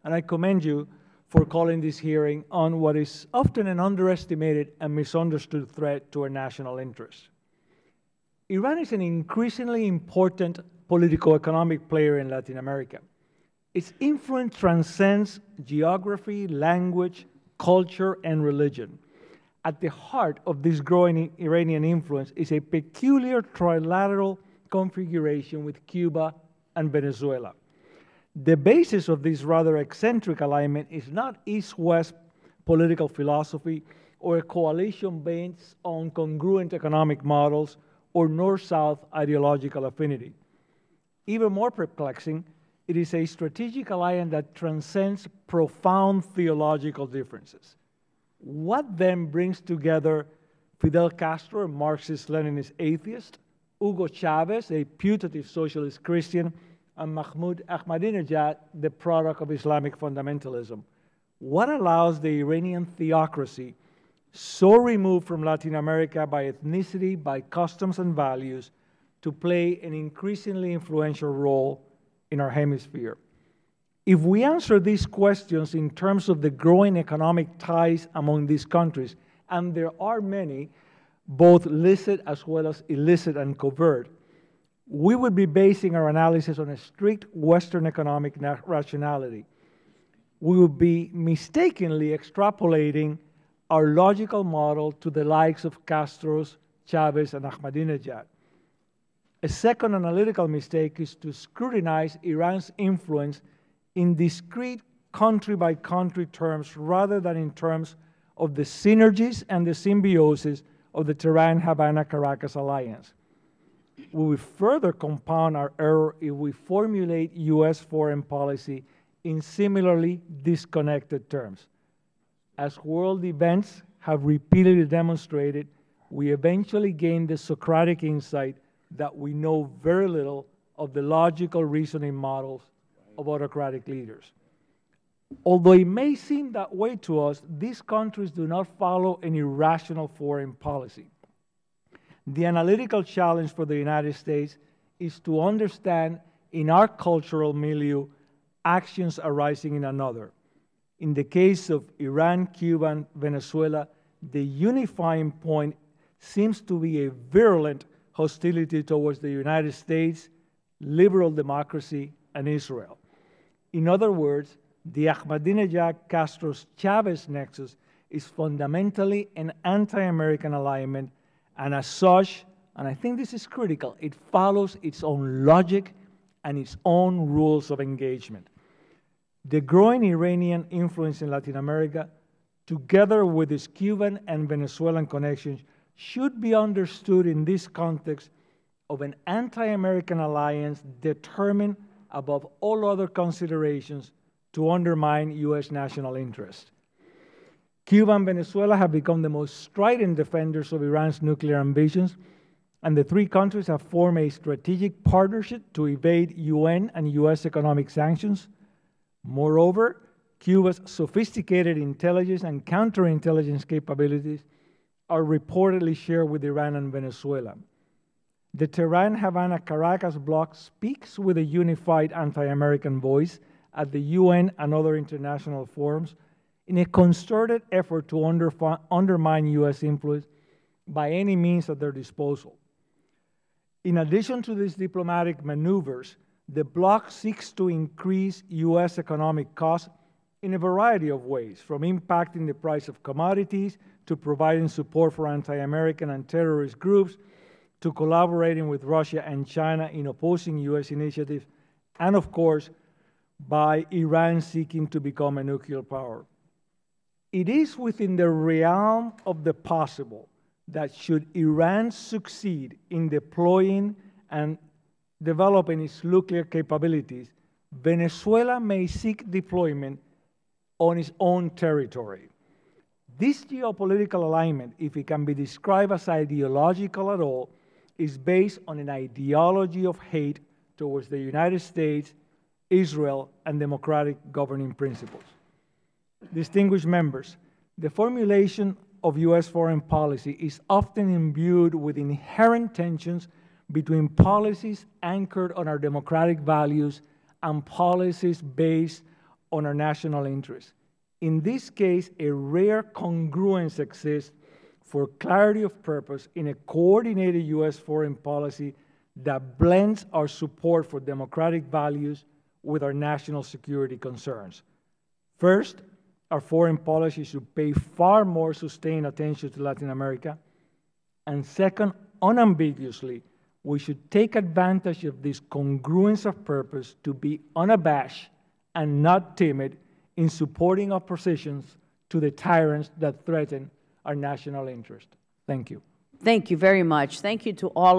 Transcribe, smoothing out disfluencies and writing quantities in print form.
and I commend you for calling this hearing on what is often an underestimated and misunderstood threat to our national interests. Iran is an increasingly important political-economic player in Latin America. Its influence transcends geography, language, culture, and religion. At the heart of this growing Iranian influence is a peculiar trilateral configuration with Cuba and Venezuela. The basis of this rather eccentric alignment is not East-West political philosophy or a coalition based on congruent economic models or North-South ideological affinity. Even more perplexing, it is a strategic alliance that transcends profound theological differences. What then brings together Fidel Castro, a Marxist-Leninist atheist, Hugo Chavez, a putative socialist Christian, and Mahmoud Ahmadinejad, the product of Islamic fundamentalism? What allows the Iranian theocracy, so removed from Latin America by ethnicity, by customs and values, to play an increasingly influential role in our hemisphere? If we answer these questions in terms of the growing economic ties among these countries, and there are many, both licit as well as illicit and covert, we would be basing our analysis on a strict Western economic rationality. We would be mistakenly extrapolating our logical model to the likes of Castro's, Chavez, and Ahmadinejad. A second analytical mistake is to scrutinize Iran's influence in discrete country-by-country terms rather than in terms of the synergies and the symbiosis of the Tehran-Havana-Caracas alliance. We will further compound our error if we formulate U.S. foreign policy in similarly disconnected terms. As world events have repeatedly demonstrated, we eventually gain the Socratic insight that we know very little of the logical reasoning models of autocratic leaders. Although it may seem that way to us, these countries do not follow an irrational foreign policy. The analytical challenge for the United States is to understand in our cultural milieu actions arising in another. In the case of Iran, Cuba, and Venezuela, the unifying point seems to be a virulent hostility towards the United States, liberal democracy, and Israel. In other words, the Ahmadinejad-Castro-Chavez nexus is fundamentally an anti-American alignment, and as such, and I think this is critical, it follows its own logic and its own rules of engagement. The growing Iranian influence in Latin America, together with its Cuban and Venezuelan connections, should be understood in this context of an anti-American alliance determined above all other considerations to undermine U.S. national interest. Cuba and Venezuela have become the most strident defenders of Iran's nuclear ambitions, and the three countries have formed a strategic partnership to evade UN and U.S. economic sanctions. Moreover, Cuba's sophisticated intelligence and counterintelligence capabilities are reportedly shared with Iran and Venezuela. The Tehran-Havana-Caracas bloc speaks with a unified anti-American voice at the UN and other international forums in a concerted effort to undermine U.S. influence by any means at their disposal. In addition to these diplomatic maneuvers, the bloc seeks to increase U.S. economic costs in a variety of ways, from impacting the price of commodities to providing support for anti-American and terrorist groups, to collaborating with Russia and China in opposing U.S. initiatives, and of course, by Iran seeking to become a nuclear power. It is within the realm of the possible that should Iran succeed in deploying and developing its nuclear capabilities, Venezuela may seek deployment on its own territory. This geopolitical alignment, if it can be described as ideological at all, is based on an ideology of hate towards the United States, Israel, and democratic governing principles. Distinguished members, the formulation of U.S. foreign policy is often imbued with inherent tensions between policies anchored on our democratic values and policies based on our national interests. In this case, a rare congruence exists for clarity of purpose in a coordinated U.S. foreign policy that blends our support for democratic values with our national security concerns. First, our foreign policy should pay far more sustained attention to Latin America. And second, unambiguously, we should take advantage of this congruence of purpose to be unabashed and not timid in supporting oppositions to the tyrants that threaten our national interest. Thank you. Thank you very much. Thank you to all